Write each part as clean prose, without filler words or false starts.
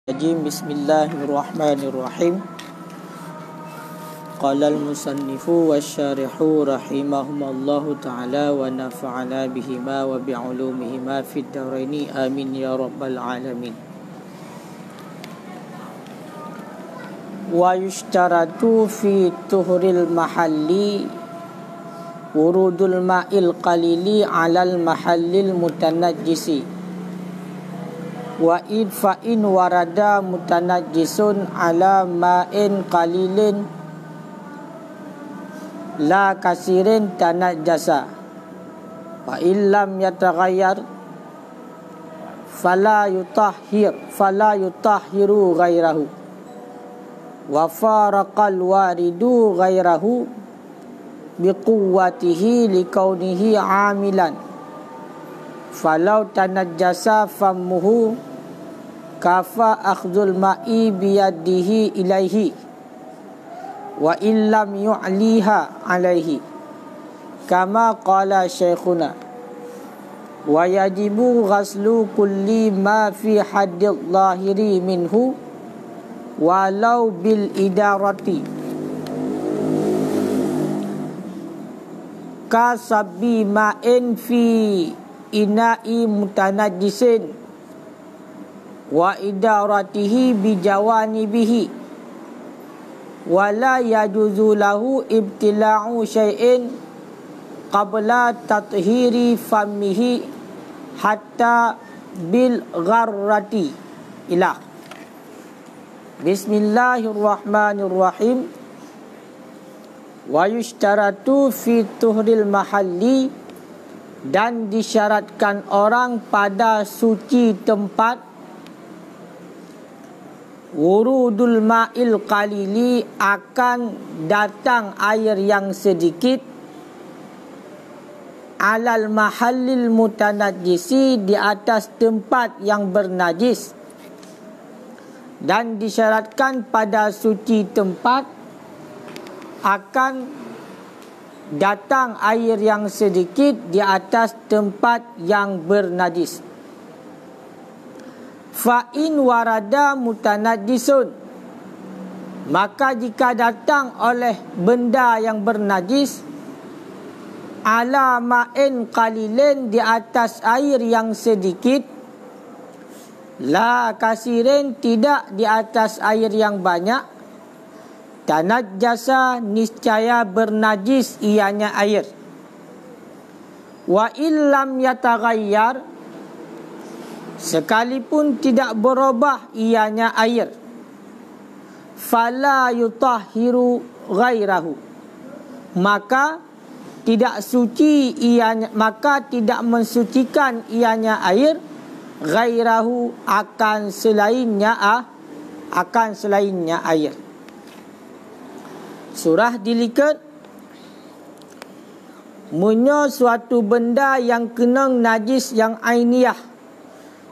Bismillahirrahmanirrahim. Qala al-musannifu wasyarihu rahimahumallahu ta'ala wa nafa'ana bihima wa bi'ulumihima fid daraini amin ya rabbal alamin. Wa yushtaratu fi tuhuril mahalli wurudul ma'il qalili 'alal mahallil mutanajjisi wa id fa in warada mutanajjisun ala ma'in qalilin la kasirin tanajjasa wa illam yataghayyar fala yutahhiru ghairahu wa faraqal waridu ghairahu biquwwatihi likaunihi amilan falau tanajjasa fammuhu kafa akhdhul ma'i biyadihi ilaihi wa illam yu'liha alaihi kama qala syekhuna wa yajibu ghaslu kulli ma fi haddil zahiri minhu walau bil idarati kasabbi ma'in fi ina'i mutanajjisin wa idaratihi bijawanibihi wala yajuzu lahu ibtila'u syai'in qabla tathhiri famihi hatta bil gharrati ilah. Bismillahirrahmanirrahim. Wa yushtaratu fi tuhril mahalli, dan disyaratkan orang pada suci tempat wurudul ma'il qalili, akan datang air yang sedikit alal mahallil mutanajjisi, di atas tempat yang bernajis, dan disyaratkan pada suci tempat akan datang air yang sedikit di atas tempat yang bernajis. Fa in warada mutanajjisun, maka jika datang oleh benda yang bernajis ala ma'in qalilin, di atas air yang sedikit, la kasirin, tidak di atas air yang banyak, tanajjasa, niscaya bernajis ianya air. Wa illam yataghayyar, sekalipun tidak berubah ianya air, fala yutahhiru ghairahu, maka tidak suci ianya, maka tidak mensucikan ianya air, ghairahu, akan selainnya air. Surah dilikat munyo suatu benda yang kena najis yang ainiyah,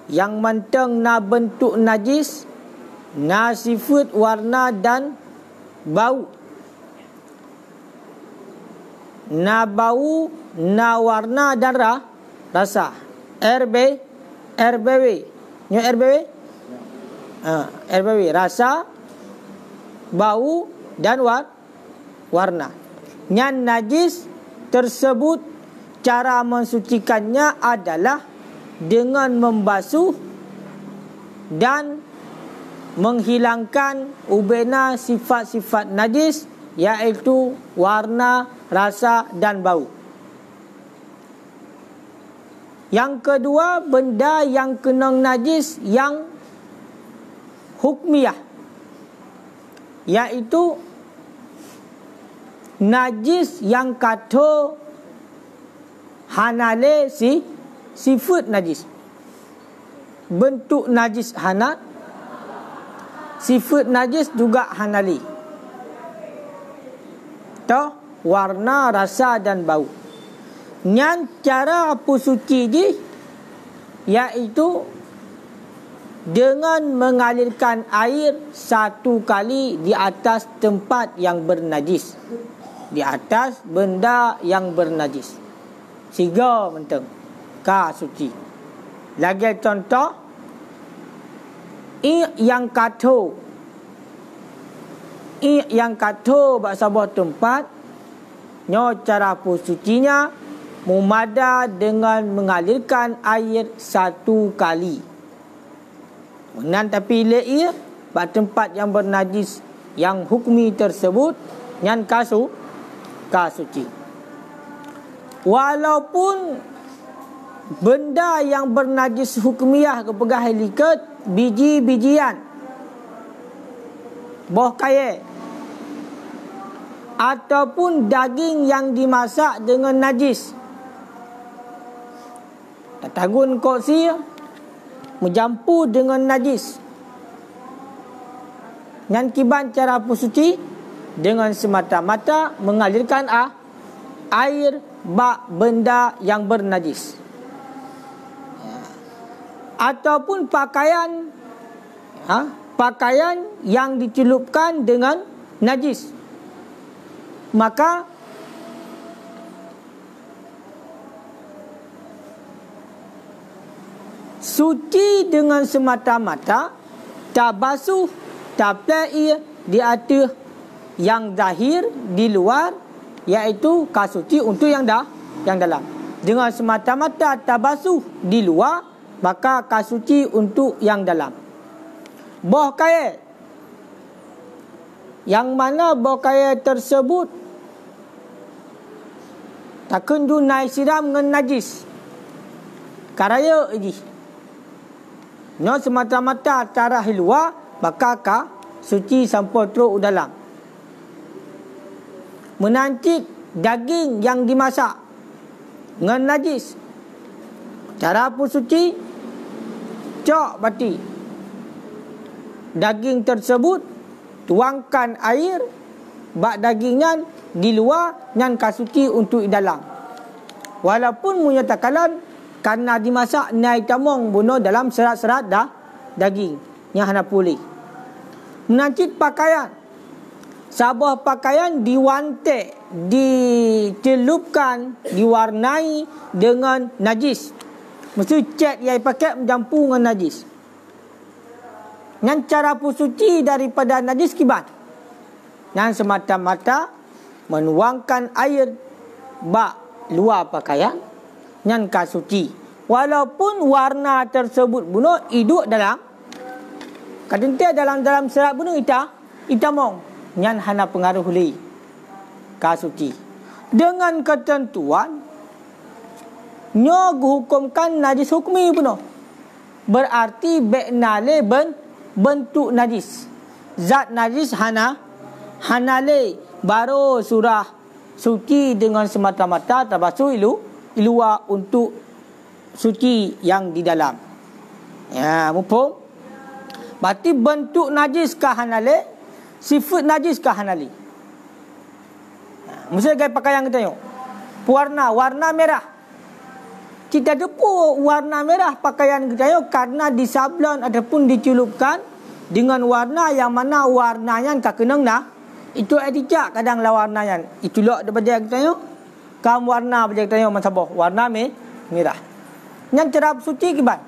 yang manteng na bentuk najis, na sifat warna dan bau, na bau, na warna dan rasa. RBW nyo RBW RBW, rasa, bau dan warna. Yang najis tersebut, cara mensucikannya adalah dengan membasuh dan menghilangkan ubena sifat-sifat najis, iaitu warna, rasa dan bau. Yang kedua, benda yang kena najis yang hukmiyah, iaitu najis yang kata hanale sifat najis. Bentuk najis hanat, sifat najis juga hanali. Toh warna, rasa dan bau. Yang cara apa suci ji, iaitu dengan mengalirkan air satu kali di atas tempat yang bernajis, di atas benda yang bernajis. Siga menteng ka suci. Lagi contoh, yang kata bak sabah tempat nyo cara sucinya mumada dengan mengalirkan air satu kali. Nan tapi ia bak tempat yang bernajis yang hukmi tersebut nyan kasuci. Walaupun benda yang bernajis hukmiyah kepegah liket biji-bijian, boh kaya ataupun daging yang dimasak dengan najis. Tatagun koksi menjampu dengan najis. Yang kiban cara suci dengan semata-mata mengalirkan air bak benda yang bernajis. Ataupun pakaian yang dicelupkan dengan najis, maka suci dengan semata-mata tak basuh tak plai di atas yang zahir di luar, iaitu kasuci untuk yang dalam. Dengan semata-mata tak basuh di luar, maka kasuci untuk yang dalam. Boh kaya yang mana boh kaya tersebut tak kendu naik siram dengan najis karaya ini no semata-mata tarah luar, maka suci sampai teruk dalam. Menancit daging yang dimasak dengan najis, cara suci cok bati daging tersebut, tuangkan air bak dagingnya di luar nyan kasuci untuk dalam. Walaupun menyatakan karena dimasak naik tamong bunuh dalam serat-serat daging yang hana pulih. Menancit pakaian, sabah pakaian diwantek, dicelupkan, diwarnai dengan najis. Mesti cat yang pakai menjampu dengan najis. Yang cara suci daripada najis kibat, yang semata-mata menuangkan air bak luar pakaian yang kasuci. Walaupun warna tersebut bunuh hidup dalam kadang-kadang dalam serat bunuh itamong yang hana pengaruh li kasuci. Dengan ketentuan nyo hukumkan najis hukmi bunuh, berarti beknale bentuk najis, zat najis hanale baru surah suci dengan semata-mata tabasu luar untuk suci yang di dalam. Ya, mufhum? Berarti bentuk najis kah hanale, sifat najis kah hanali. Mesti gaya pakaian kita tengok. Warna merah. Kita depu warna merah pakaian kita tengok karena disablon ataupun dicelupkan dengan warna yang mana warnanya kah kenang dah. Itu etika kadang lah warnanya. Itu lok daripada kita tengok. Kam warna pada kita tengok mansabah. Warna merah. Yang cerap suci kibat.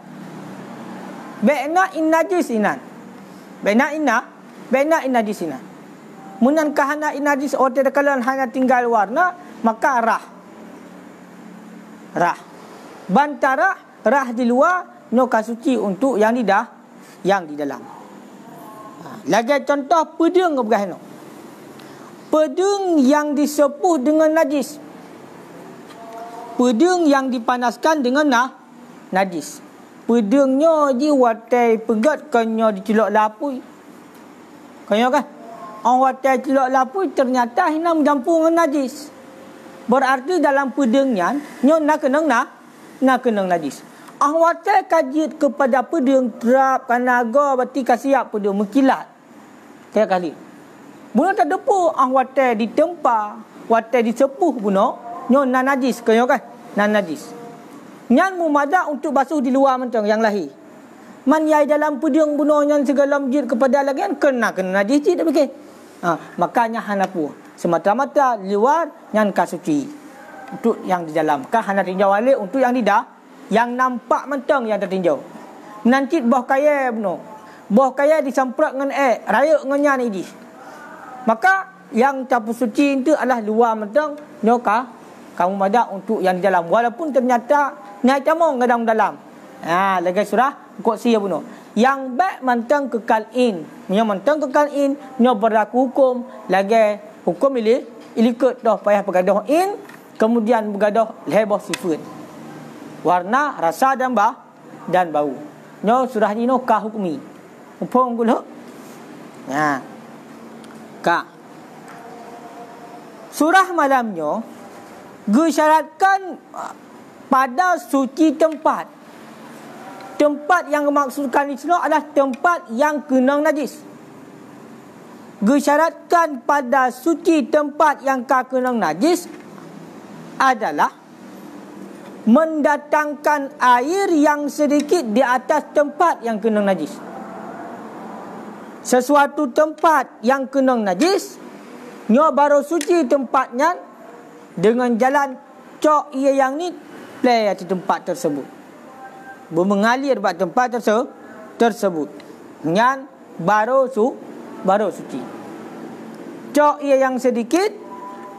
Bena in najis inan. Bena in najis inan. Munan kahana in najis ote dekalan hanya tinggal warna, maka rah. Bantara rah di luar no kasuci untuk yang di dalam. Lagi contoh pedung ke begah no. Pedung yang disepuh dengan najis. Pedung yang dipanaskan dengan najis. Pedungnya di watai pegat kanyo dicelok lapui. Kanyo kan? Orang watai celok lapui ternyata hina mencampur dengan najis. Berarti dalam pedungnya nyo nak kenang najis. Orang watai kajit kepada pedung terap kanaga berarti kasiap pedung mengkilat. Kayak kali. Bunuh tak depu orang watai ditempa, watai disepuh bunuh nyo nan najis kanyo kan? Nan najis. Nyan mumadak untuk basuh di luar macam yang lahir. Man yai dalam pedung bunuh nyan segala masjid kepada lagi kan kena najis cik tak fikir. Makanya hanapu semata-mata luar nyan kasuci untuk yang di dalam. Kah hana tinjau balik untuk yang di yang nampak mentang yang tertinjau. Nanti bah kaya bunuh. Buah kaya disamprat dengan air, raya dengan nya ni. Maka yang campur suci itu adalah luar mentang nyoka kamu madak untuk yang di dalam. Walaupun ternyata naik camong ke dalam. Lagi surah Qudsi ya bunuh. Yang baik mentang kekal in. Yang mentang kekal in, nyo berlaku hukum. Lagi hukum ilikut dah payah bergaduh in. Kemudian bergaduh lebah sifat. Warna, rasa dan bau. Nyo surah ni no ka hukmi. Upong gula. Ka. Surah malamnya gesyaratkan pada suci tempat. Tempat yang dimaksudkan di sini adalah tempat yang kena najis. Gesyaratkan pada suci tempat yang kena najis adalah mendatangkan air yang sedikit di atas tempat yang kena najis. Sesuatu tempat yang kena najis, nyo baru suci tempatnya dengan jalan cok ia yang ni play di tempat tersebut. Mengalir pada tempat tersebut. Nyan baru suci. Cok ia yang sedikit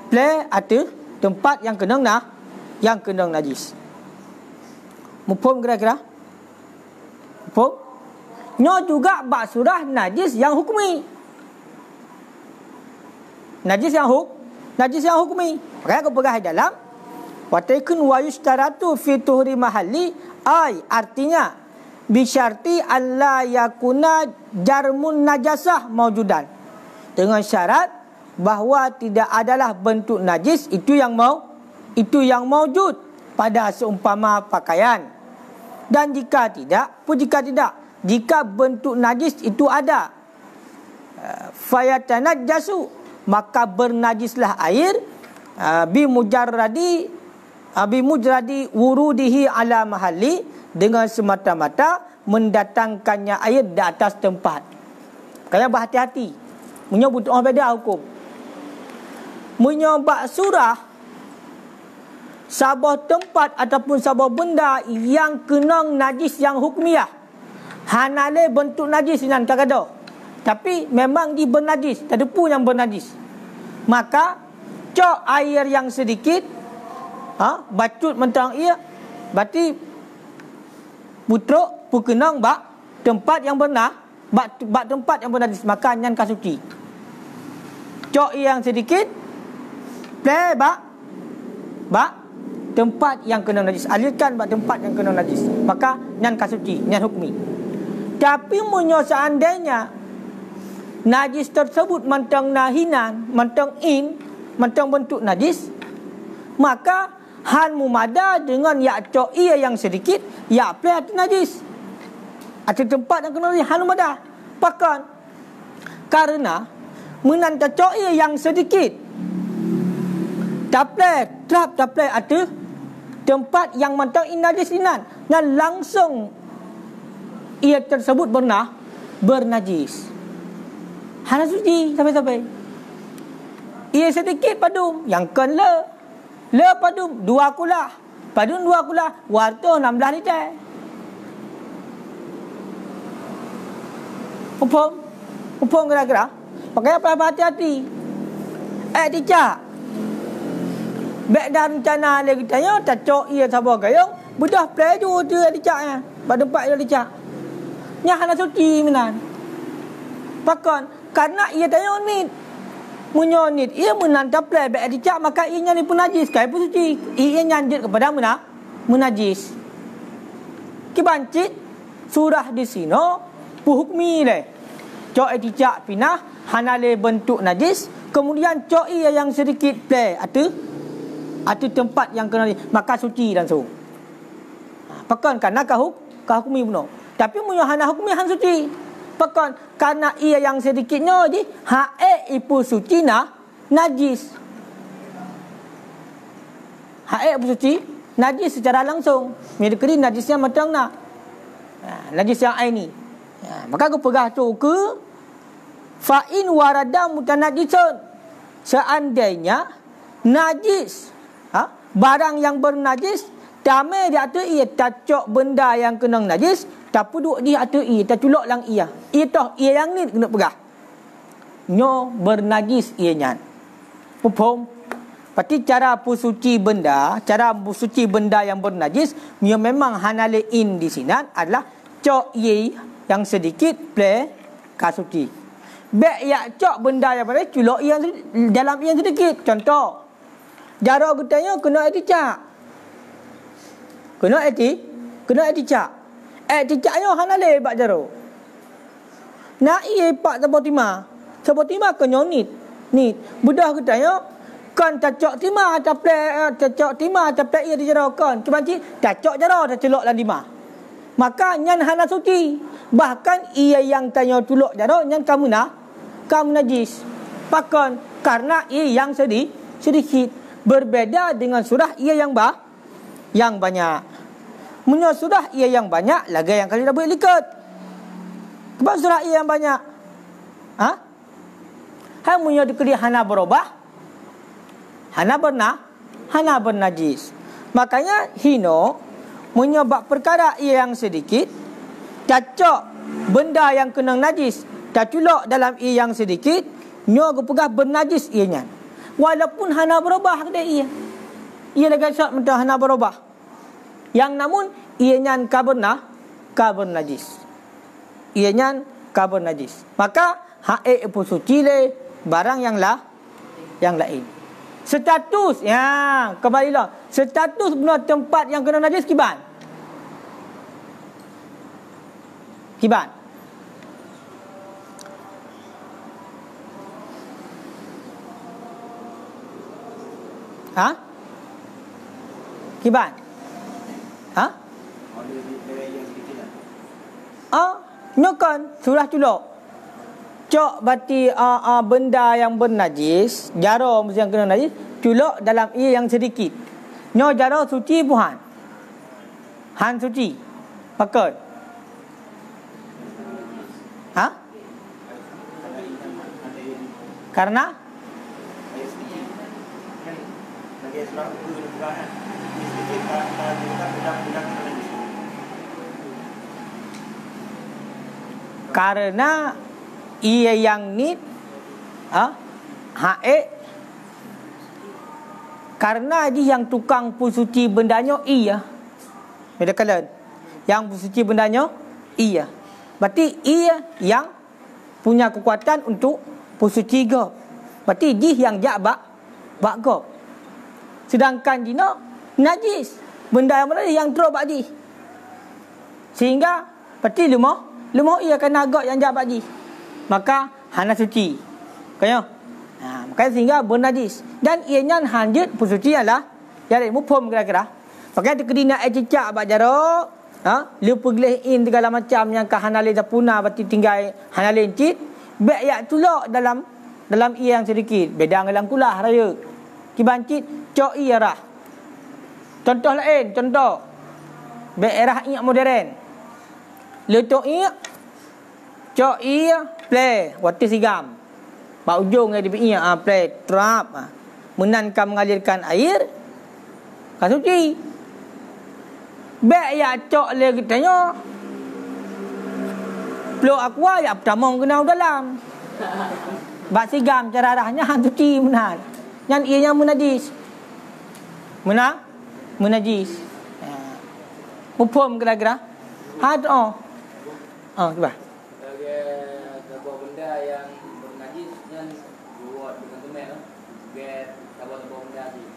play ada tempat yang kena najis. Mufhum kira-kira? Mufhum? Nyo juga bak surah najis yang hukmi. Najis yang hukmi. Makanya aku pegang dalam wataikun wa yustaratu fi tuhri mahalli artinya bisyarti alla yakuna jarmun najasah maujudan. Dengan syarat bahawa tidak adalah bentuk najis itu yang maujud pada seumpama pakaian. Dan jika jika bentuk najis itu ada, fayatanajjasu, maka bernajislah air bimujarradi wurudihi ala mahalli, dengan semata-mata mendatangkannya air di atas tempat. Kaya berhati-hati. Menyebut orang beda hukum. Menyebut surah sabah tempat ataupun sabah benda yang kena najis yang hukmiyah. Hanale bentuk najis nan kagado. Tapi memang dia bernajis, tak ada pun yang bernajis. Maka cok air yang sedikit, bacut mentang ia, berarti putruk pukenang bak tempat yang benar, bak tempat yang bernajis, maka nyan kasuci. Cok yang sedikit play bak tempat yang kena najis, alirkan bak tempat yang kena najis, maka nyan kasuci, nyan hukmi. Tapi munyo seandainya najis tersebut mentang nahinan, mentang bentuk najis, maka han mumada dengan ya cok ia yang sedikit, ya play atau najis. Atau tempat yang kena najis han mumada. Bahkan karena menanta cok ia yang sedikit, taplay atau tempat yang mentang najis inan, dan langsung ia tersebut bernajis. Hana suci sampai-sampai. Ia sedikit padum, yang kan le padum 2 kulah. Padum 2 kulah, warto 16 liter. Upong kira-kira. Pakai apa hati-hati. Dicak. Baik dah rencana lagi tanya, tak cok ia sabar gayung, bedah play tu dia dicaknya. Pada tempat dia dicak. Nya hana suci menan. Bahkan karena ia tanya ni munyonit, ia menanta play baik dicak, maka ianya ni pun najis, kai pun suci. Ia nyanjit kepada menajis. Kibancit surah di sino hukmi le. Cok dicak pinah hanale bentuk najis, kemudian cok ia yang sedikit play atau tempat yang kena najis, maka suci langsung. Bahkan karena hukmi bunuh. Tapi munyo hana hukmi han suci. Bahkan karena ia yang sedikitnya je ipu suci najis. Ipu suci najis secara langsung. Medikri najisnya matang najis yang aini. Maka aku pegah tu ke fa in warada mutanajisun. Seandainya najis, barang yang bernajis, tamai dia tu ia tacok benda yang kena najis, Tak puduk di atau i, tak culok lang ia. Itah ia yang ni kena pegah. Nyo bernajis ianya. Pupum. Berarti cara pusuci benda, cara pusuci benda yang bernajis, nyo memang hanalein di sini adalah cok ye yang sedikit play kasuci. Bek ya cok benda yang pada culok yang dalam yang sedikit. Contoh, jaro getanya kena eticak. Kena eticak. Eticaknya hanale bak jaro. Nak ye pak sabotima. Sabotima kena nit. Budah getanya kan cacok timah cacok timah tapi ia dijaro kan kebanci cacok jaro dah celok lan dimah maka nyan hana suci bahkan ia yang tanya culok jaro nyan kamu najis pakon karena ia yang sedikit berbeza dengan surah ia yang banyak munyo surah ia yang banyak lagi yang kali dah boleh likat sebab surah ia yang banyak munyo dikedi hana berubah Hana bernajis. Makanya hino menyebab perkara ia yang sedikit cacok benda yang kena najis caculok dalam ia yang sedikit nyo gepegah bernajis ianya. Walaupun hana berubah kada ia. Ia lagi syak mentah hana berubah. Yang namun ianya kabar najis. Ianya kabar najis. Maka hae pusuci le barang yang lain. Status ya kembalilah status benar tempat yang kena najis kiban nyokan surah culok cok berarti benda yang bernajis jaro mesti yang kena najis culok dalam ia yang sedikit nyo jaro suci puhan han suci pakai karena ia yang ni karena dia yang tukang pusuci bendanya iya. Beda kalian. Yang pusuci bendanya iya. Berarti ia yang punya kekuatan untuk pusuci go. Berarti dia yang jak bak go. Sedangkan dino najis. Benda yang mana yang terus bak di. Sehingga berarti lemah ia kena go yang jak bak di. Maka hana suci. Kaya? Makanya sehingga bernajis. Dan ianya hanjut pusuci ialah jadi mupum kira-kira. Makanya kedina cicak bak jaro, lupa gelehin segala macam yang ka hanale zapuna berarti tinggal hanale encit, bek yak tulak dalam ia yang sedikit. Beda dengan kulah raya. Kibancit cok ia rah. Contoh lain, bek erah iak modern. Letok iak cok ia play waktu sigam. Pak ujung dia punya play trap menankan mengalirkan air kasuci. Bek ya cok le kitanya. Plo aqua ya pertama kena dalam. Bak sigam cara arahnya suci menan. Yang ianya menajis. Menajis. Hukum kira-kira. Coba. Sebuah benda yang bernajis yang buat dengan tumen biar sebuah benda ni.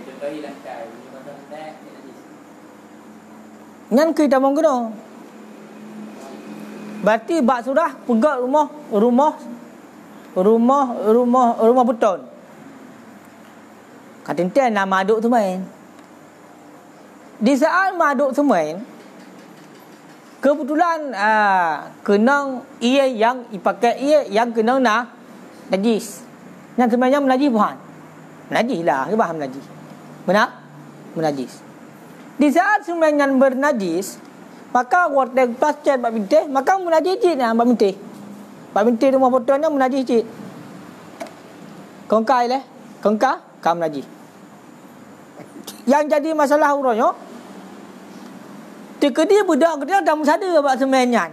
Contoh hilang kai, ini macam teh najis. Nyan kita mong kena. Berarti bak sudah pegat rumah beton. Katinten nak maduk tu main. Di saat maduk tu main, kebetulan kenang ia yang dipakai ia yang kenang najis. Yang sebenarnya menajis bukan. Najis lah, ke faham najis. Benar? Menajis. Di saat sebenarnya bernajis, maka warna pasca bab bintih, maka menajis cik nah bab bintih. Bab bintih rumah betonnya menajis cik. Kongkai leh, kongka kam najis. Yang jadi masalah urangnya Tekedi budak kita dah musada buat semenyan.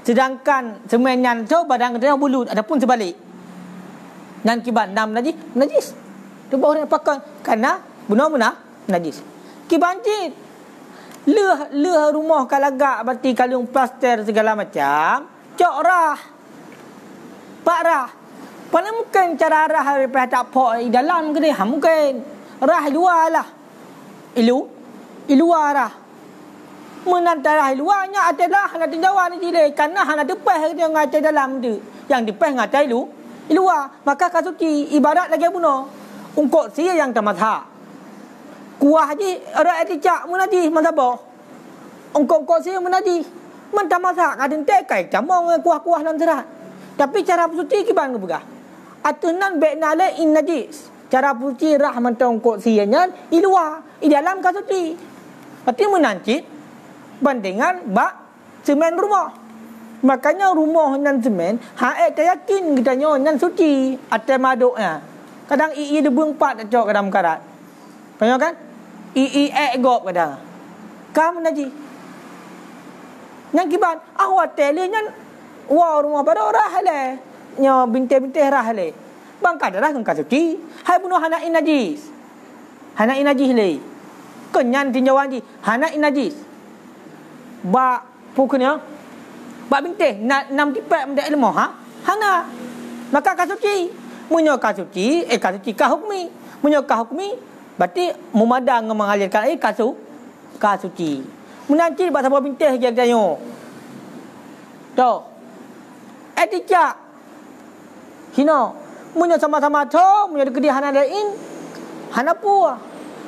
Sedangkan semenyan tu badan kita bulu adapun sebalik. Dan kiban dam najis. Tu baru nak pakai karena benar-benar najis. Kibanjit. Leh rumah kalagak bati kalung plaster segala macam. Cok rah. Pak rah. Pada mungkin cara rah daripada tak pok di dalam ke dia. Mungkin rah luar lah. Luar rah. Menantara luarnya adalah hana tinjauan ni dilek. Karena hana depan dia ngatai dalam tu. Yang depan ngatai luar. Maka kasuci ibarat lagi bunuh. Ungkot sia yang tamatha. Kuah je orang eticak menajis mazhabah. Ungkot sia menajis. Mentamatha kadang tekai camong kuah-kuah nan serat. Tapi cara bersuci kiban ke begah. Atunan bainale in najis. Cara bersuci rah mentang ungkot sianya i luar, i dalam kasuci. Berarti menancit bandingan bak semen rumah. Makanya rumah nan semen haek tak yakin kita nyo nan suci atas maduknya. Kadang ii debung 4 cok kadang karat. Faham kan? Ii gop kadang. Kam najis. Yang kiban awak tele nyan wa rumah pada rah le. Nyo bintai-bintai rah le. Bang kadarah kan suci. Hai bunuh hana najis. Hana najis le. Kenyan tinjauan ji hana najis. Ba puknya ba bintai nam tipak mendak ilmu hana. Maka kasuci. Munyo kasuci kasuci ka hukmi. Munyo ka hukmi berarti memadang mengalirkan air kasuci. Menanci bahasa buah bintai dia tanya. Tu. Etika. Hino. Munyo sama-sama tu, munyo dekedi hana lain. Hana puah.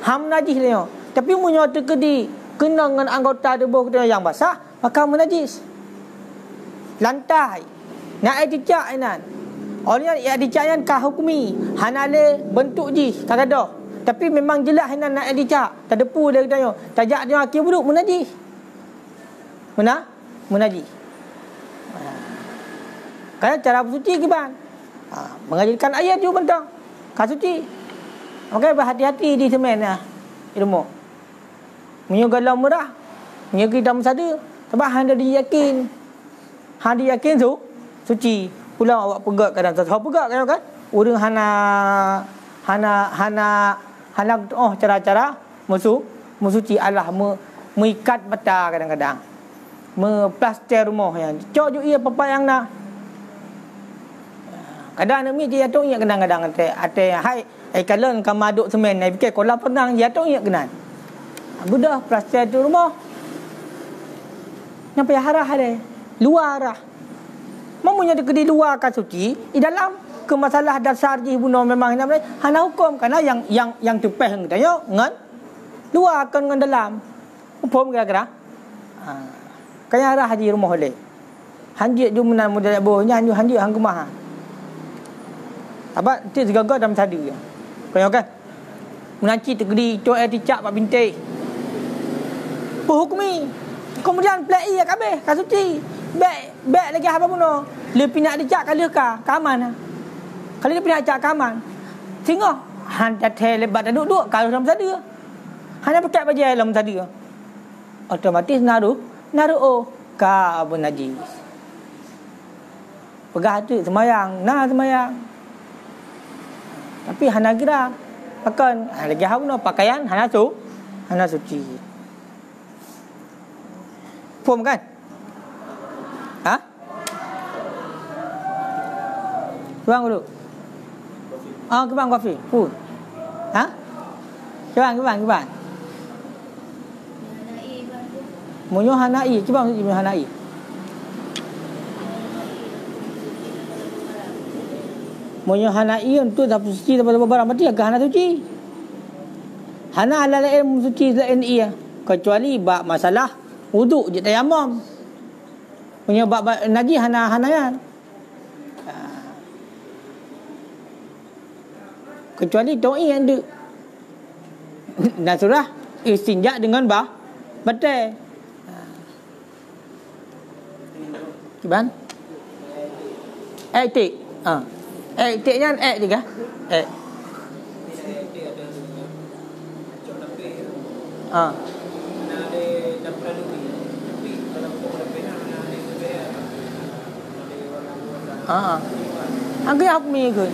Ham najis dia. Tapi munyo dekedi kena dengan anggota tubuh kita yang basah, maka menajis. Lantai. Nak etika inan. Oleh etika yang ka hukmi. Hana le bentuk jis tagadah. Tapi memang jelas hina nak etika. Tak depu dia tanya. Tajak dia akhir buruk menajis. Menajis. Kerana cara bersuci kiban. Mengajarkan ayat juga bentang. Kasuci. Maka berhati-hati di semen ilmu. Menyo galau murah. Menyo kita mesada. Sebab handa diyakin. Handa yakin suci. Pulang awak pegat kadang tak pegat kan? Urang hana cara-cara mensuci Allah mengikat bata kadang-kadang. Memplaster rumah yang cok ju ia papa yang nak. Kadang nak mi dia tu ingat kadang-kadang ate hai kalen kamaduk semen ai fikir kolam penang dia tu ingat kenan. Budah plaster tu rumah. Nyampai harah ada. Luar arah. Mamunya di luar kan suci, di dalam ke masalah dasar je bunuh memang hana hukum karena yang tepeh yang tanya ngan luar kan ngan dalam. Hukum kira-kira. Kaya arah di rumah oleh. Hanjit ju menan modal bohnya hanjit hang kemah. Abang ti segagak dalam sadu. Kaya kan? Menanci tegedi tu dicak pak bintik. Hukmi. Kemudian plai kabeh kasuci. Baik lagi apa bunuh. Lebih nak dicak kali ka kaman. Kalau dia nak cak kaman. Tengok hanya lebat duduk kalau dalam sadu. Hanya pakai baju dalam sadu. Otomatis naruh ka abun najis. Pegah tu semayang, semayang. Tapi hana kira pakan lagi hauna pakaian hana suci. Faham kan? Kebang dulu. Kebang kopi. Kebang. Munyo hanai, kebang suci hanai. Munyo hanai untuk tak suci daripada barang mati agak hana suci. Hana ala ilmu suci lain ia. Kecuali bab masalah wuduk je tayamum. Munyo bab najis hana kan. Kecuali doi yang ada. Nasurah istinja dengan batai. Kiban? Tik. Tiknya juga. Angkat hukmi ke?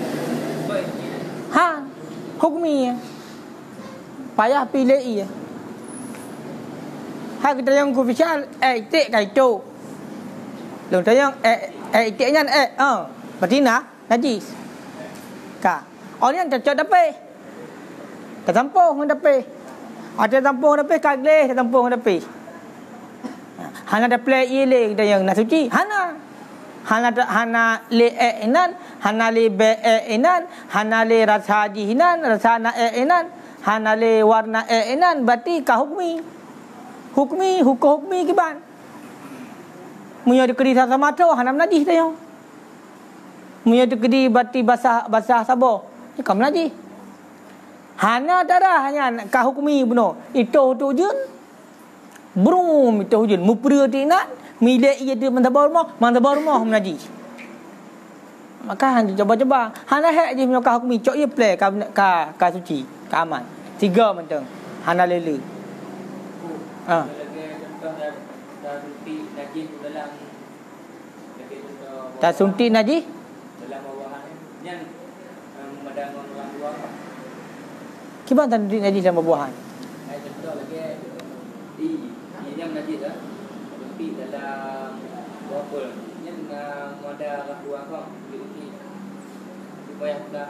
Hukmi. Payah pilih ia. Kita yang official tik kai tu. Long tayang tik nyan berarti najis. Ka. Orang cocok dapat. Tertampung dapat. Ada tampung dapat kagle, tertampung dapat. Hana ada play ile kita yang nak suci. Hana le enan, hana le be enan, hana le rasa jihinan, rasa na enan, hana le warna enan, berarti ka hukmi. Hukmi kiban. Munya dikedi sama tu hanam najis tayo. Munya dikedi berarti basah sabo. Kam najis. Hana darah hanya ka hukmi beno. Itu tu je. Brum itu je. Mupria tinat, milek ia dia mantabar rumah najis. Maka hang coba-coba. Hana hak je punya ka hukmi cok ia play ka suci, ka aman. 3 mentang. Hana lele. Tak suntik najis dalam bawahan yang medangon orang luar. Kiban tak suntik najis dalam bawahan? Contoh lagi di yang najis dah. Suntik dalam bawah yang ada orang luar kau di supaya dah.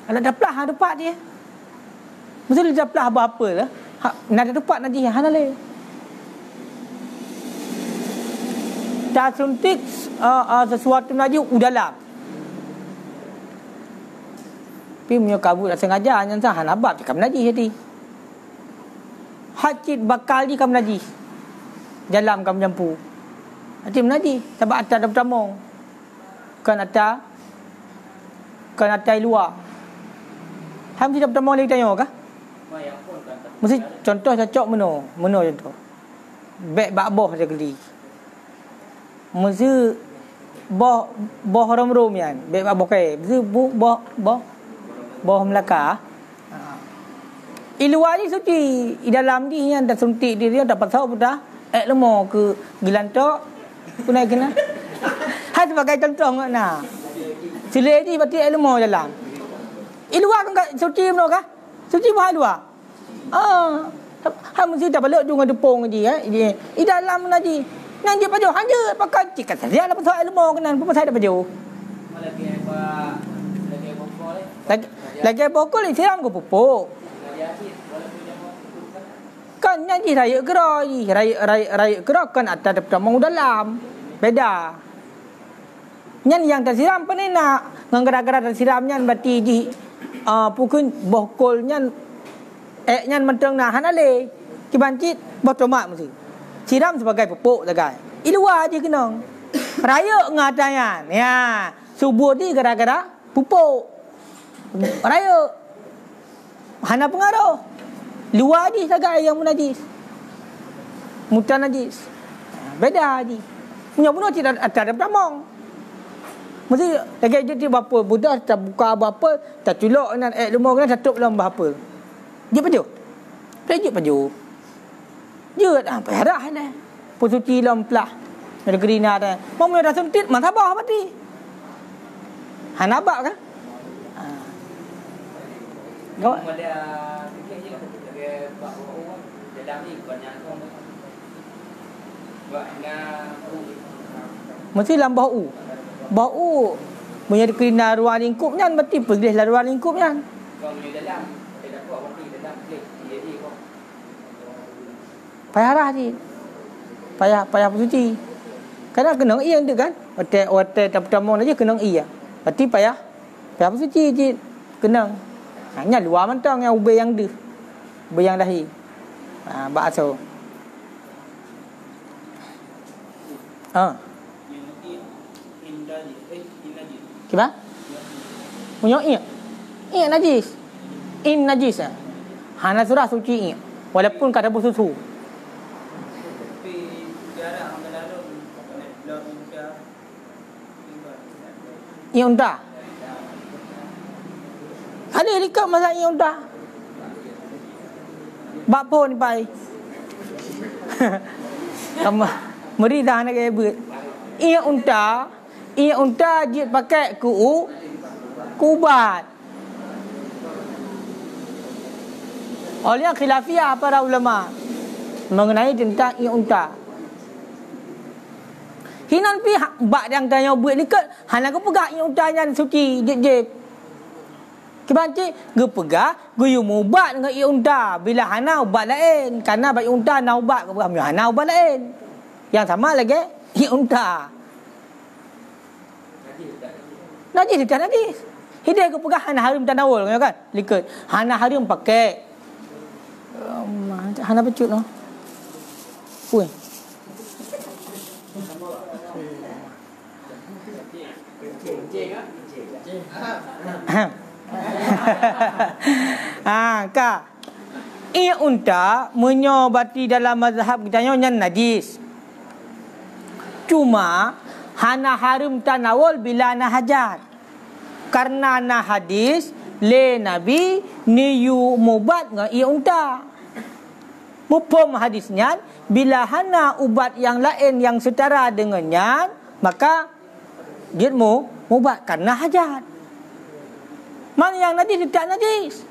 Kalau daplah hang dapat dia. Mesti dia daplah apa lah. Nak dapat najis hang le. Tak suntik sesuatu najis dalam. Tapi punya kabut tak sengaja hanya sah nabab cakap najis tadi. Hacit bakal di kam najis. Dalam kam jampu. Hati najis sebab atas dah bertamung. Kan atas luar. Ham tidak bertamung lagi tanya kah? Mesti contoh cocok meno contoh. Beg bakboh saja geli. Mesti boh rom yan, beg bakboh kai. Mesti boh Melaka. Iluar ni suci, di dalam ni yang dah suntik dia dapat tahu dah lemo ke gelantok punai kena. Sebagai contoh ngana. Sile ni berarti lemo dalam. Iluar kan suci meno kah? Suci buah luar. Mesti dah balik dengan depong je di dalam lagi. Nang dia baju hanya pakai cikat saja lah pasal ilmu kenan pun saya dah baju. Lagi pokok ni siram ke pupuk. Kan nyanyi raya gerai, raya gerai kan ada mau dalam. Beda. Nyan yang tersiram penenak, nganggara-gara tersiram nyan berarti di pukun bokol nyan nyan menteng nah hanale. Kibancit botomak mesti. Siram sebagai pupuk tagai. Iluar je kena. Raya ngatayan. Ya, subuh ni gara-gara pupuk. Raya. Hana pengaruh. Luar ni tagai yang najis. Mutan najis. Beda je. Punya tidak ada bertamong. Mesti lagi jadi berapa budak tak buka apa tak culok dengan lemah kena tutup dalam berapa. Dia baju. Dia baju. Dia dah perah ni. Pusuci lemplah. Negeri ni ada. Mau dah suntit mana tabah mati. Han abak kan? Kau ada fikir je sebagai bak orang dalam ni banyak kau. Mesti dalam bau. Bau punya kerina ruang lingkup nyan berarti pergi dalam ruang lingkup nyan. Kau di dalam tidak kuat mati dalam klik jadi kau. Payah ni. Payah bersuci. Kadang kena iya dia kan. Hotel pertama aja kena iya. Berarti payah bersuci je kena. Hanya luar mentang yang ubay yang dia. Ubay yang dahi. Bakso. Kiba? Punya iya. Iya najis. In najis. Hana surah suci iya. Walaupun kata bersusu. Iya unta. Ada rekod masa iya unta. Bapo ni pai. Kamu meri dah nak ebut. Iya unta unta jid pakai ku ubat. Oleh khilafiyah para ulama mengenai tentang unta. Hinan pihak bak yang tanya buat ni ke hana ko pegak unta yang suci jid. Kebanci ge pegah ge yu ubat dengan unta bila hana ubat lain karena bagi unta na ubat ke bukan hana ubat lain. Yang sama lagi unta. Najis tak najis. Hidayah ke pegah hana harum tanawul kan? Likut. Hana harum pakai hana pecut no. Ui. Kak. Unta menyobati dalam mazhab kita yang najis. Cuma hana harum tanawul bila ana hajat. Karena ana hadis le nabi niyu mubat dengan unta. Mufhum hadisnya bila hana ubat yang lain yang setara dengannya maka dia mubat karena hajat. Mana yang najis tidak najis.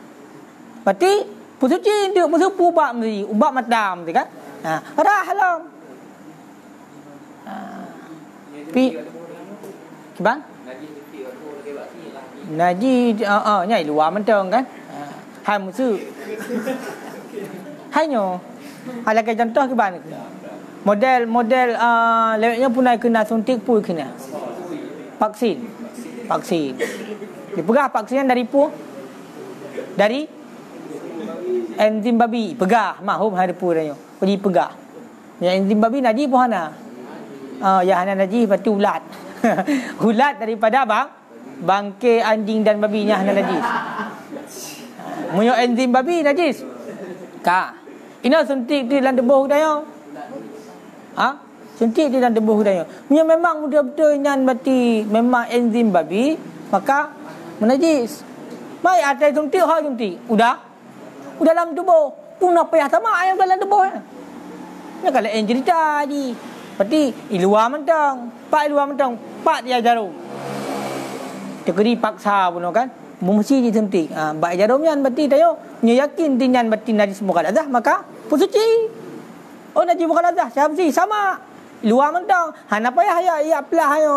Berarti pusuci dia musuh ubat mesti ubat madam mesti kan? Dah halam. Bang? Najis nyai luar mentang kan? Hai musuh. Hanya ada ke contoh ke bang? Model lewatnya pun nak kena suntik pun kena. Vaksin. Dipegah vaksin dari pu. Dari enzim babi. Pegah mahum hari pu dah. Pergi pegah. Yang enzim babi najis pun hana. Ya hana najis pasti ulat. Ulat daripada bangkai anjing dan babinya hana najis. Munyo enzim babi najis. Kak. Ina suntik di dalam tubuh dia. Suntik di dalam tubuh dia. Punya memang betul-betul yang berarti memang enzim babi, maka menajis. Mai ada suntik hak suntik. Udah dalam tubuh. Pun apa yang sama yang dalam tubuh. Ya kalau enzim tadi. Berarti luar mentang. Pak luar mentang. Pak dia jarum. Tekeri paksa pun kan. Mesti disuntik. Bak jarumnya berarti tayo. Nya yakin tinyan berarti najis mukhaladzah maka pusuci. Oh najis mukhaladzah siapa sih sama. Luar mentang. Hana payah ya pelah ayo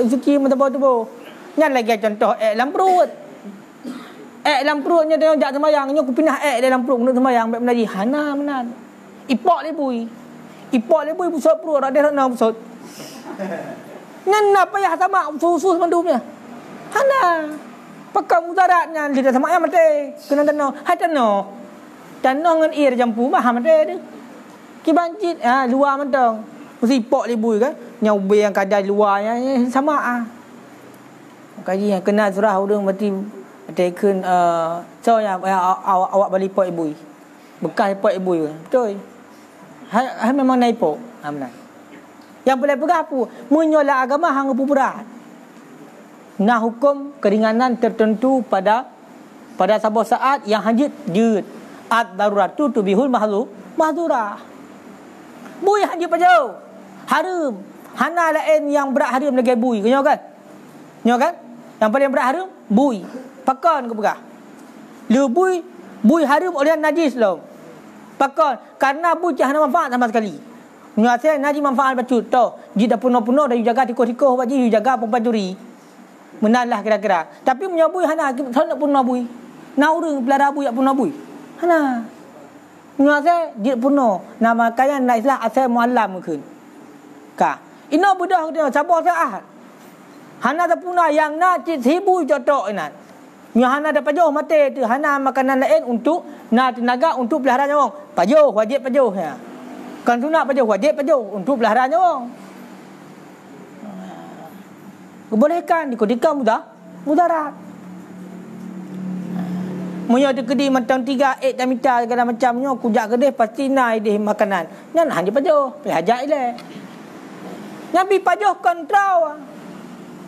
suci mentabau-tabau. Nyan lagi contoh dalam perut. Dalam perutnya dia jak sembayang, nya ku pindah dalam perut untuk sembayang baik menajis. Hana menan. Ipok lebui busuk perut ada nak busuk. Nyan apa ya sama susu mandumnya. Hana. Pakai mudaratnya lidah sama ayam mati. Kena tanah. Hai tanah. Tanah dengan air jampu mah mati tu. Kibancit luar mentang. Mesti pok libui kan. Nyau yang kadar luarnya sama kaji yang kena surah urang berarti taken so yang awak balik pok ibui. Bekas pok ibui. Betul. Hai memang naik pok. Benar. Yang boleh pegang apa? Menyolat agama hang berat. Nah hukum keringanan tertentu pada sebuah saat yang hajit jud ad-daruratu tubihul mahdurah. Bui hajit pajau harum hana lain yang berat harum lagi bui kenyo kan yang paling berat harum bui pakon ke pegah le bui harum oleh najis lo pakon karena bui tak ada manfaat sama sekali nyata najis manfaat bacut to jida puno-puno dah jaga tiko-tiko bagi jaga pempajuri menanlah kira-kira. Tapi menyabui hana nak pun nabui. Naurung pelara bui pun nabui. Hana. Menguasai dia puno. Nama kaya nak islah asal muallam mungkin. Ka. Ina budak dia sabar saat. Hana tak puna yang nak sibui jotok inat. Nya hana ada pajuh mati tu. Hana makanan lain untuk nak tenaga untuk pelihara nyawang. Pajuh wajib pajuh ya. Kan sunat pajuh wajib pajuh untuk pelihara nyawang. Kebolehkan dikodikan mudarat. Munyo ada kedai macam 3 dan mita segala macamnya kujak kedai pasti naik deh makanan. Nyan hanya pajuh, pelajak ile. Nabi pajuh kontrol.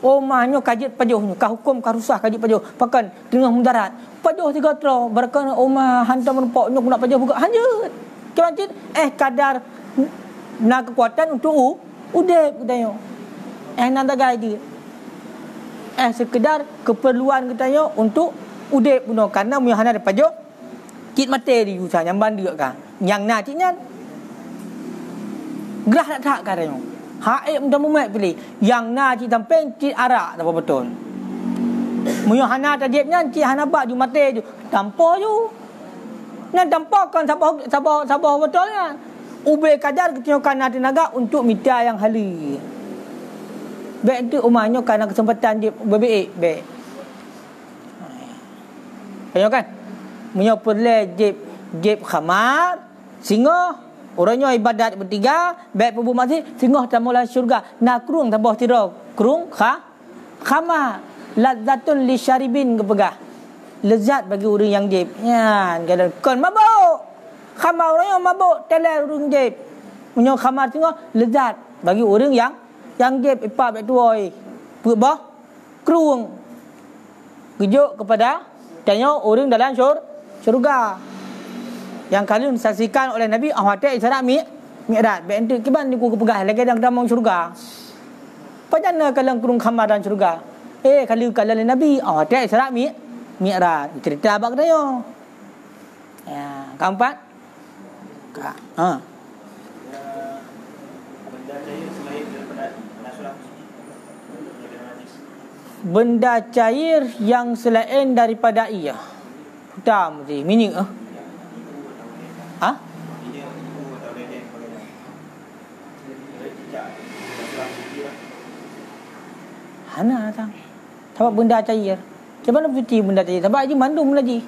Omahnya kajit pajuhnya, ka hukum ka rusah kajit pajuh. Pakan tengah mudarat. Pajuh 3 tro, barakan omah hantar menepoknya nak pajuh buka hanjut. Kewancit kadar nak kekuatan untuk udep katanya. Nak dagai dia. sekedar keperluan katanya untuk udip bunuh karena mu hana dapat jo kit mate di usah nyamban dia kan yang na ciknya gerah tak katanya haib mudah mumet pilih yang na cik tampeng cik arak tak betul mu hana tajibnya cik hana bak ju mate ju tampo ju nan tampo kan sabah betulnya ube kadar ketinyokan na tenaga untuk mita yang halus. Baik tu umahnya kerana kesempatan dia berbaik baik. Tengok kan? Punya perle jeb khamar, singoh, orangnya ibadat bertiga, baik pebu masih singoh tamulah syurga. Nak kurung tambah tiro, kurung khamar. Ladzatun lisyaribin kepegah. Lezat bagi orang yang jeb. Ya, kata kon mabuk. Khamar orangnya mabuk, teler orang jeb. Punya khamar singoh lezat bagi orang yang jeb ipap tuoi pebah kruung gejuk kepada tanya orang dalam syurga yang kalian saksikan oleh Nabi ahwat Isra Mi'raj bentuk kiban ni ku kepegah lagi dalam damang syurga pajana kalian kurung khamar dan syurga kalian Nabi ahwat Isra Mi'raj cerita abak tanya ya keempat benda cair yang selain daripada ia. Sudah mesti minyak Hana tang. Sebab benda cair. Macam mana cuci benda cair? Sebab aja mandum lagi.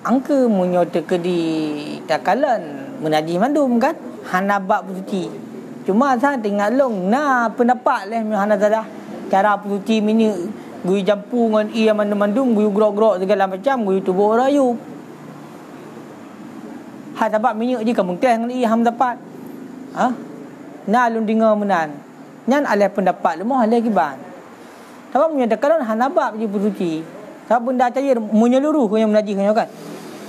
Angka munyo teka di takalan menajis mandum kan hana bab bersuci cuma saya tengok long na pendapat leh hana tada cara bersuci mini gui jampu ngan ia mandum gui grok-grok segala macam gui tubuh rayu ha sebab minyak je kamu teh ngan ia ham dapat na lun dengar menan nyan aleh pendapat lemah aleh kiban sebab munyo takalan hana bab je bersuci sebab benda cair menyeluruh yang menajis kan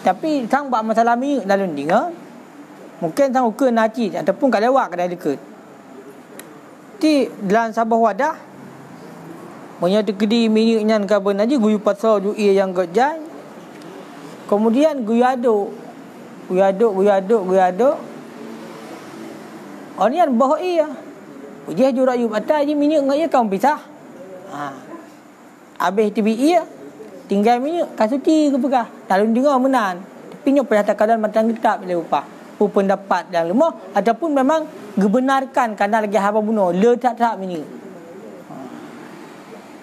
tapi sang bab masalah minyak dalam dengar mungkin sang ukur najis ataupun kat lewat kedai dekat ti dalam sabah wadah punya tegedi minyaknya kabun najis guyu pasal ju ia yang gejai kemudian guyu aduk onian boh ia ujeh ju rayu atas je minyak ngai kau pisah habis tibi ia tinggal minyak kasuci ke pegah lalu dengar menan tapi nyo pada takadan matang getap bila upah pendapat yang lemah ataupun memang gebenarkan kerana lagi haba bunuh le tak minyak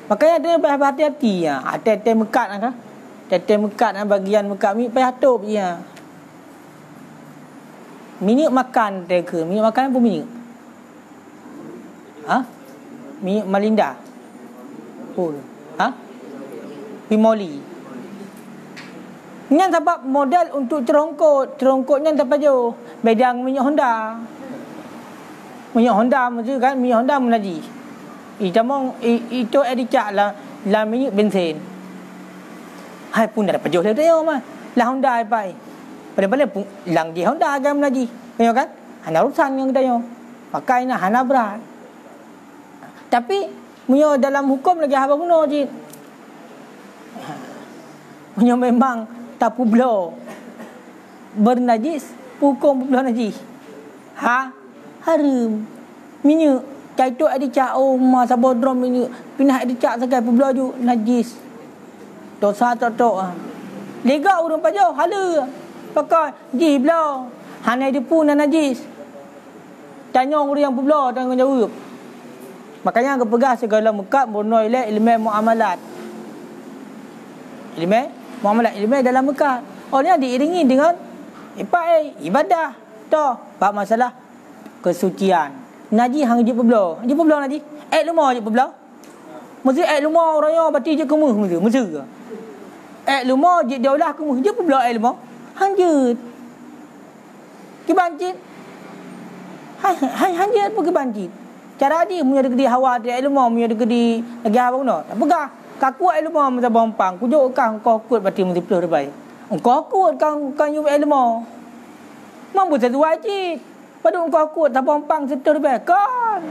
makanya dia berhati-hati tete mekat tete mekat bagian mekat minyak payah tup je minyak makan ke minyak makan apa minyak minyak Malinda Pimoli. Nyan sebab modal untuk cerongkotnya tak pajo. Bedang minyak Honda. Minyak Honda maksud kan minyak Honda menajis. Itu edicak lah minyak bensin. Hai pun dah pajo dah dia mah. Lah Honda ai pai. Pada-pada pun lang dia Honda agam menajis. Tengok kan? Hana urusan yang kita yo. Pakai nak hana berat. Tapi munyo dalam hukum lagi haba guna je. Punya memang tak publo bernajis hukum publo najis haram minyak kaitu ada cak masa bodrom minyak pindah ada cak segai publo ju najis dosa tok lega urang pajau hala pakai ji blo hana dia pun najis tanya orang yang publo tanggung jawab makanya kepegah segala mekat bonoi le ilmu muamalat ilmu dalam Mekah. Orangnya diiringi dengan ibadah. Toh, bab masalah kesucian. Naji hang je peblo. Je peblo naji. Lumah je peblo. Mesti lumah orangnya bati je kemuh mesti ke. Lumah je daulah kemuh je peblo lumah. Hang je. Kibancit. Hang je apa kibancit. Cara dia punya dekat di hawa dia lumah punya dekat di lagi hawa no. Tak pegah. Kaku ilmu macam bompang kujuk kang kau kut berarti mesti pelur baik. Kau kut kang yub ilmu. Mampu satu wajib. Pada engkau kuat tak pompang setur bekon.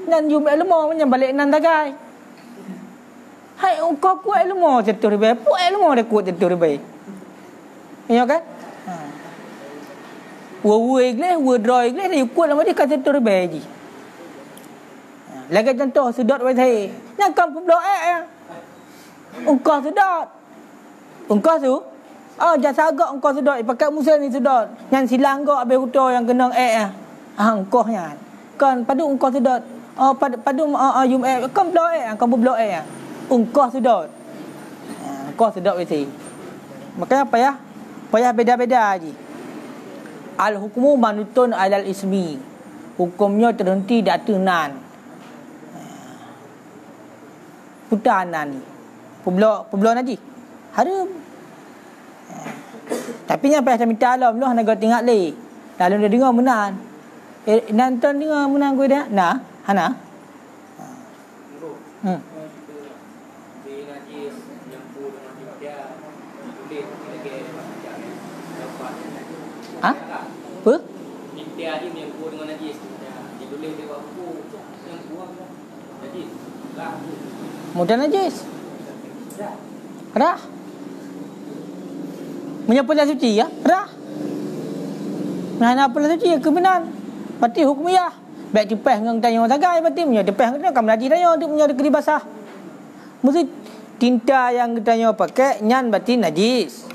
Nan yum ilmu menyembalik nan tagai. Hai engkau kuat ilmu setur be. Pu ilmu dah kuat setur be. Ya kan? Wa igle, wa draw igle dia kuat lama dia kata setur be ji. Lagi contoh sedot wai thai. Yang kam pula engkau sedot. Engkau tu jasa agak engkau sedot pakai musim ni sedot. Yang silang gak habis huto yang kena engkau nya. Kan padu engkau sedot. Padu yum kan blow kan blow engkau sedot. Engkau sedot wei. Makanya payah beda-beda aji. Al hukmu manutun alal ismi. Hukumnya terhenti di atas nan. Putanan ni. Publo naji. Harum. Tapi yang payah minta alam lah nak tengok le. Lalu dia dengar menan. Nanton dengar menan gue dah. Nah, hana. Apa? Dia yang kuat dengan najis. Dia boleh dia buat yang kuat najis. Mudah najis. Dah. Menyapu suci ya? Dah. Nah, apa suci ya kebenaran. Berarti hukumiyah. Baik dipeh dengan tanya tagai berarti punya dipeh dengan kam najis tanya dia punya kena basah. Mesti tinta yang tanya pakai nyan berarti najis.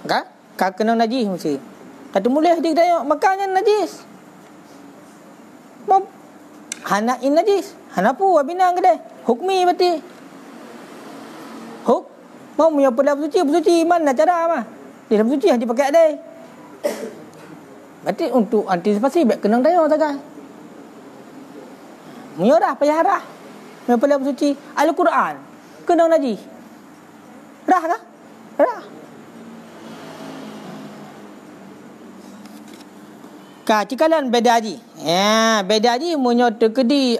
Kan? Kau kena najis mesti. Kata mulai dia tanya makannya najis. Mau hanain najis. Hanapu abinang kedai. Hukmi berarti. Mau punya pada bersuci mana cara mah. Dia bersuci yang dipakai deh. Berarti untuk antisipasi baik kena tanya tak kan. Punya dah payah dah. Punya pada bersuci Al-Quran kena najis. Dah kah? Dah. Cikalan beda haji. Ya, beda haji munyo tekedi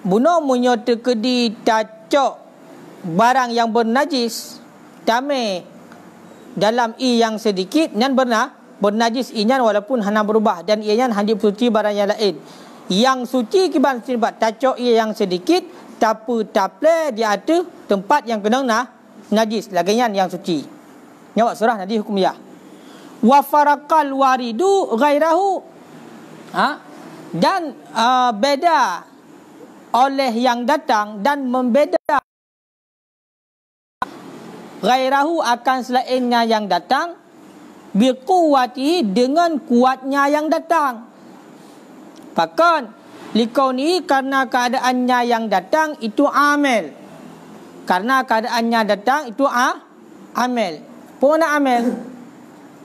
buno munyo tekedi tacok barang yang bernajis damai dalam i yang sedikit nyan bernajis inyan walaupun hana berubah dan ianya handip suci barang yang lain. Yang suci kiban sifat tacok ia yang sedikit tapi taple di ada tempat yang kena najis lagian yang suci. Nyawak surah najis hukumiyah. Wa faraqal waridu ghairahu dan beda oleh yang datang dan membeda ghairahu akan selainnya yang datang biquwati dengan kuatnya yang datang. Bahkan likauni karena keadaannya yang datang itu amil. Karena keadaannya datang itu amil. Puna amil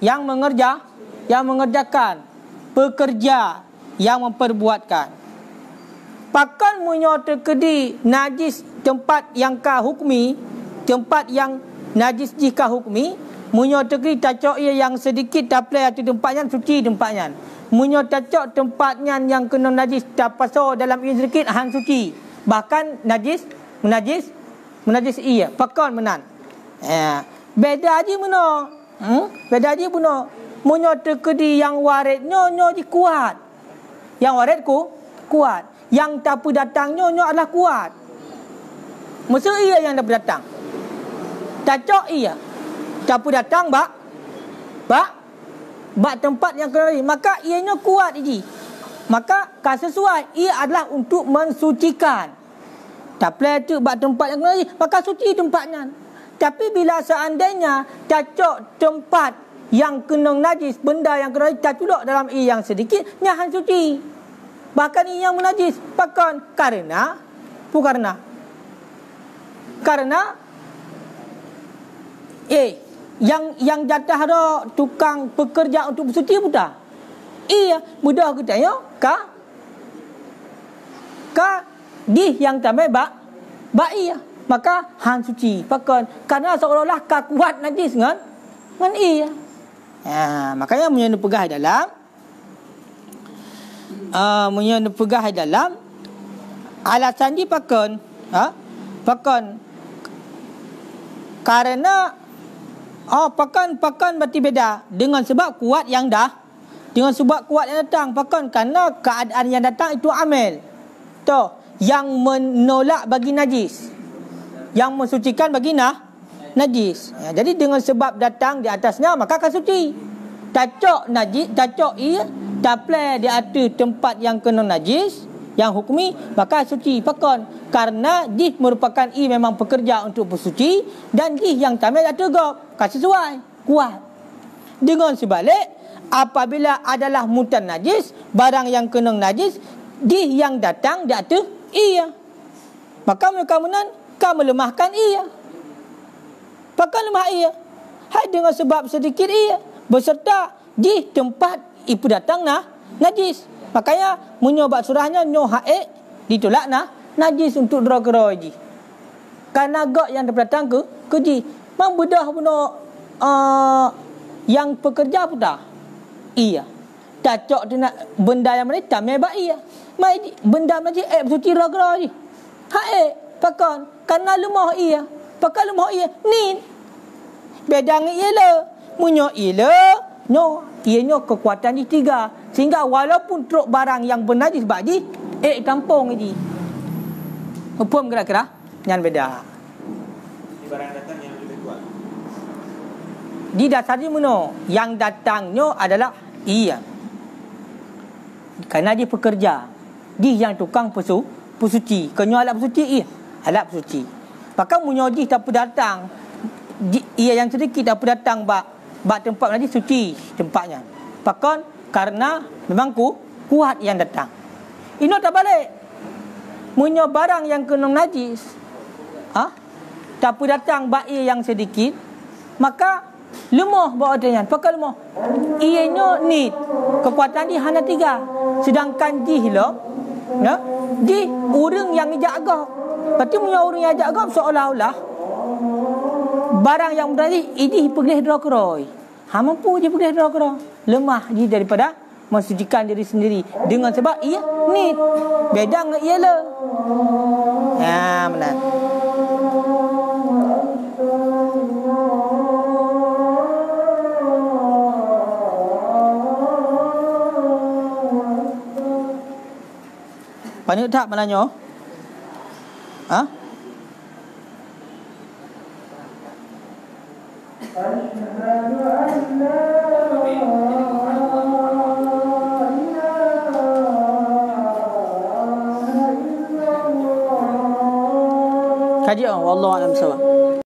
yang mengerjakan, pekerja yang memperbuatkan. Bahkan menyota kedi najis tempat yang ka hukmi, tempat yang najis jika hukmi, menyota kedi tacok ia yang sedikit taplai atau tempatnya suci tempatnya. Menyota tacok tempatnya yang kena najis tapaso dalam ia sedikit hang suci. Bahkan najis iya, pakon menan. Beda aja meno. Beda aja meno. Menyota kedi yang warid nyo di kuat. Yang warid kuat. Yang tapu datang nyo adalah kuat. Mesti iya yang dapat datang. Tacok iya. Tapu datang bak tempat yang kena maka ianya kuat iji. Maka sesuai ia adalah untuk mensucikan. Tapi tu bak tempat yang kena maka suci tempatnya. Tapi bila seandainya tacok tempat yang kena najis, benda yang kena tacudok dalam ia yang sedikit, nyahan suci. Bahkan ia yang menajis. Bahkan karena yang jatah ada tukang pekerja untuk bersuci buta. Iya, mudah kita yo. Ka di yang tamai ba iya. Maka han suci. Bahkan karena seolah-olah ka kuat najis ngan iya. Makanya punya pegah dalam alasan di pakon karena Pakan berarti beda. Dengan sebab kuat yang dah. Dengan sebab kuat yang datang. Pakan kerana keadaan yang datang itu amil. Tu. Yang menolak bagi najis. Yang mensucikan bagi najis. Jadi dengan sebab datang di atasnya, maka akan suci. Tacok najis, tacok ia. Taplai di atas tempat yang kena najis, yang hukmi, maka suci. Pakan. Karena jih merupakan memang pekerja untuk bersuci. Dan jih yang tamil ada gop. Kasih sesuai. Kuat. Dengan sebalik, apabila adalah mutan najis, barang yang kena najis, jih yang datang di atas ia. Maka kemudian kau melemahkan ia. Pakai lemah ia. Hai dengan sebab sedikit ia. Beserta jih tempat ipu datang najis. Makanya menyobak surahnya nyo haik ditolak najis untuk drogero ji. Karena gak yang datang ke ji. Mang bedah puno yang pekerja pun iya. Tacok benda yang mana tamai ba iya. Mai benda macam bersuci drogero ji. Haik pakon karena lemah ia. Pakai lemah ia ni. Bedang ia le. Munyo ia nyo ianya kekuatan di tiga, sehingga walaupun truk barang yang bernajis baji kampung ini hukum kira-kira yang beda. Di barang datang yang lebih kuat. Di dasarnya muno yang datangnya adalah ia, karena dia pekerja, dia yang tukang pesuci. Kenyo alat pesuci ia alat pesuci. Maka munyo dia tak datang, ia yang sedikit tak datang bak tempat najis suci tempatnya. Pakon karena memang kuat yang datang. Ino tak balik. Munyo barang yang kena najis. Tak datang bak ia yang sedikit, maka lemah bawa dengan pakai lemah. Ianya ni kekuatan dia hanya 3. Sedangkan di hilap di orang yang jaga. Berarti munyo orang yang jaga seolah-olah barang yang berani ini pergi drogero. Mampu je pergi drogero. Lemah dia daripada mensucikan diri sendiri dengan sebab ia ni beda dengan ia le. Benar. Panik tak menanya? Kaji wallahu a'lam bissawab.